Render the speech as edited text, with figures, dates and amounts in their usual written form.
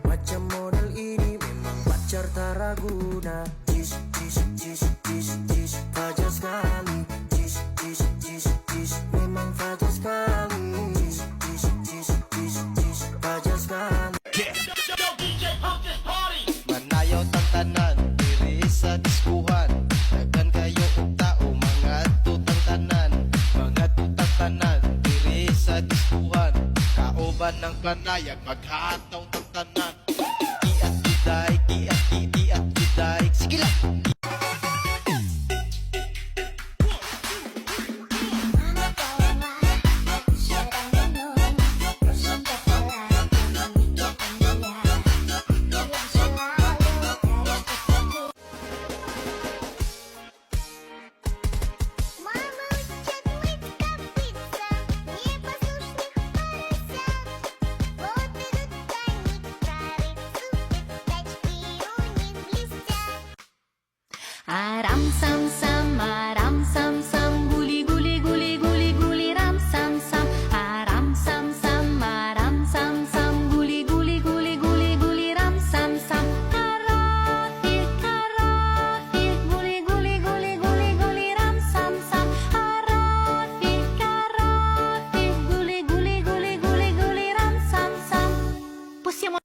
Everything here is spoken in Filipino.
Macam model ini memang pacar tak ragu. Jis, jis, jis, jis, jis, fajar sekali. Jis, jis, jis, jis, memang fajar sekali. Jis, jis, jis, jis, jis, fajar sekali. Manayaw tang tanan, diri sa diskuhan. Daghan kayo og tao, mga tutang tanan. Mga tutang tanan, diri sa diskuhan. Kauban ng panayag, maghataw tang tanan. Iat juday, iat juday. Sige lang! Арам сам